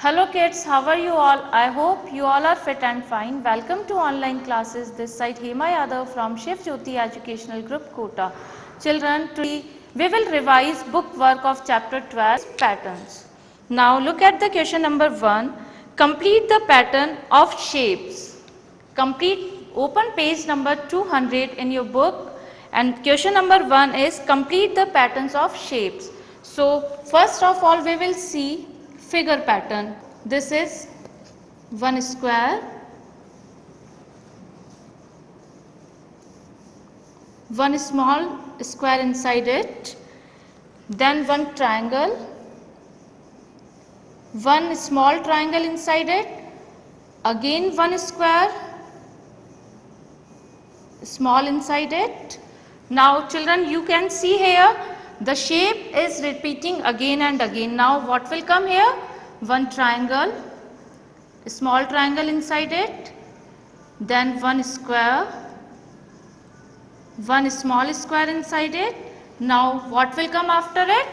Hello kids, how are you all? I hope you all are fit and fine. Welcome to online classes. This side Hema Yadav from Shiv Jyoti Educational Group Kota. Children, today we will revise book work of chapter 12 patterns. Now look at the question number 1. Complete the pattern of shapes. Open page number 200 in your book, and question number 1 is complete the patterns of shapes. So first of all we will see figure pattern. This is one square, one small square inside it, then one triangle, one small triangle inside it, again one square, small inside it. Now children, you can see here the shape is repeating again and again. Now what will come here? One triangle, small triangle inside it, then one square, one small square inside it. Now what will come after it?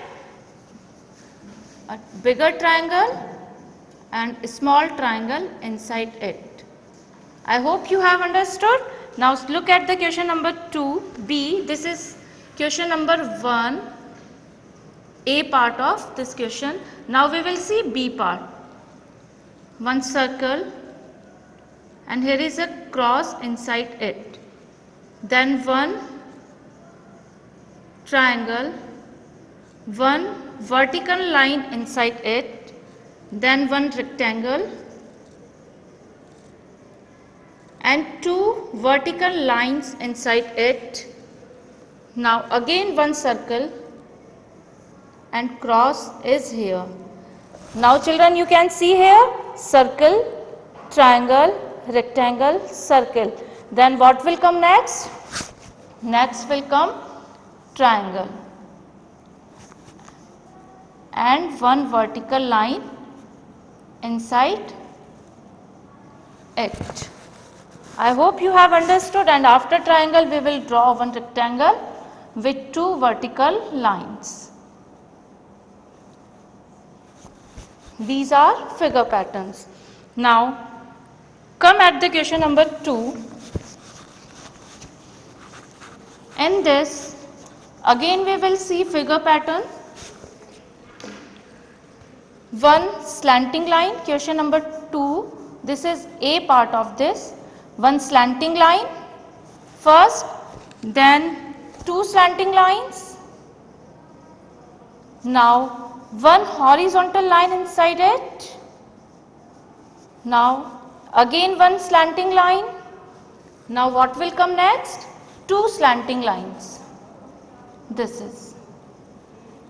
A bigger triangle and a small triangle inside it. I hope you have understood. Now look at the question number 2b. This is question number 1, A part of this question. Now we will see B part. One circle and here is a cross inside it. Then one triangle, one vertical line inside it, then one rectangle and two vertical lines inside it. Now again one circle and cross is here. Now children, you can see here circle, triangle, rectangle, circle. Then what will come next? Next will come triangle and one vertical line inside it. I hope you have understood, and after triangle we will draw one rectangle with two vertical lines. These are figure patterns. Now come at the question number 2. In this again we will see figure pattern. One slanting line, question number 2. This is A part of this. One slanting line first, then two slanting lines. Now one horizontal line inside it. Now again one slanting line. Now what will come next? Two slanting lines. This is.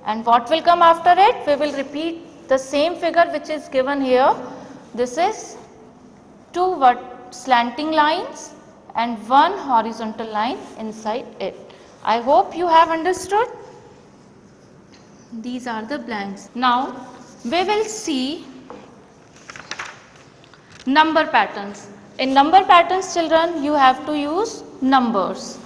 And what will come after it? We will repeat the same figure which is given here. This is two slanting lines and one horizontal line inside it. I hope you have understood. These are the blanks. Now we will see number patterns. In number patterns, children, you have to use numbers.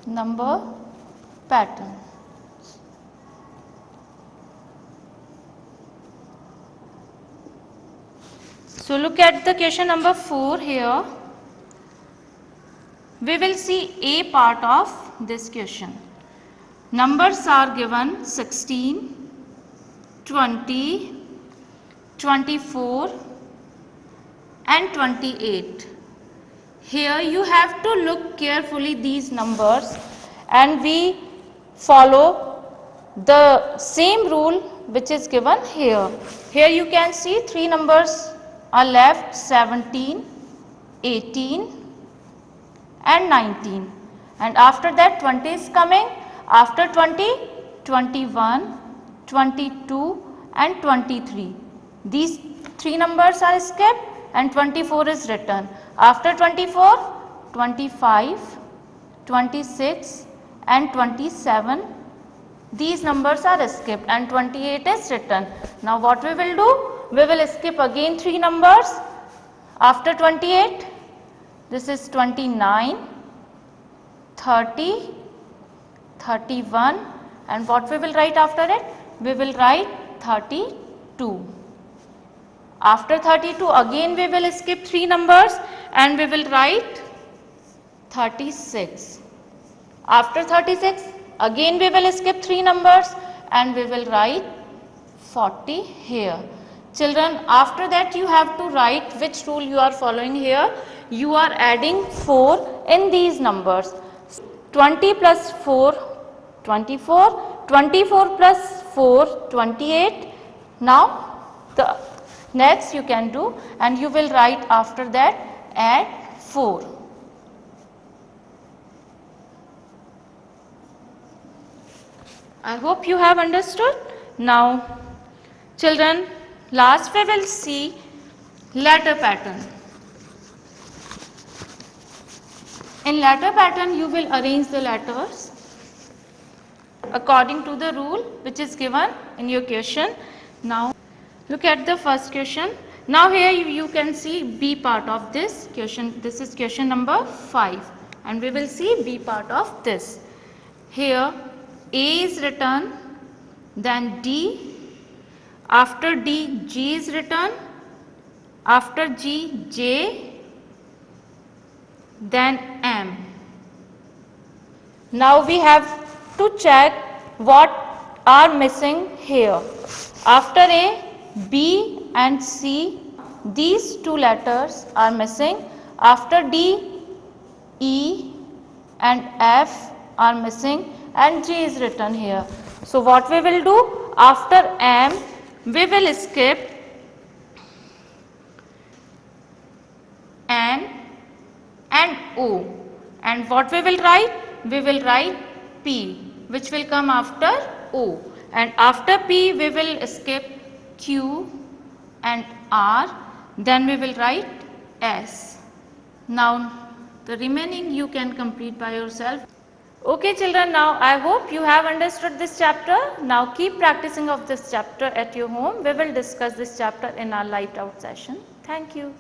Number pattern. So look at the question number 4 here. We will see A part of this question. Numbers are given 16, 20, 24 and 28. Here you have to look carefully these numbers, and we follow the same rule which is given here. Here you can see three numbers are left, 17, 18 and 19, and after that 20 is coming. After 20, 21, 22 and 23. These three numbers are skipped and 24 is written. After 24, 25, 26 and 27. These numbers are skipped and 28 is written. Now what we will do? We will skip again three numbers. After 28, this is 29, 30 31, and what we will write after it? We will write 32. After 32 again we will skip 3 numbers and we will write 36. After 36 again we will skip 3 numbers and we will write 40 here. Children, after that you have to write which rule you are following here. You are adding 4 in these numbers. 20 plus 4, 24, 24 plus 4, 28. Now the next you can do, and you will write after that add 4. I hope you have understood. Now children, last we will see letter pattern. In letter pattern you will arrange the letters according to the rule which is given in your question. Now look at the first question. Now here you can see B part of this question. This is question number 5 and we will see B part of this. Here A is written, then D, after D, G is written, after G, J, then M. Now we have to check what are missing here. After A, B and C, these 2 letters are missing. After D, E and F are missing and G is written here. So what we will do? After M, we will skip N and O. And what we will write? We will write P, which will come after O. And after P, we will skip Q and R. Then we will write S. Now the remaining you can complete by yourself. Okay children, now I hope you have understood this chapter. Now keep practicing of this chapter at your home. We will discuss this chapter in our light out session. Thank you.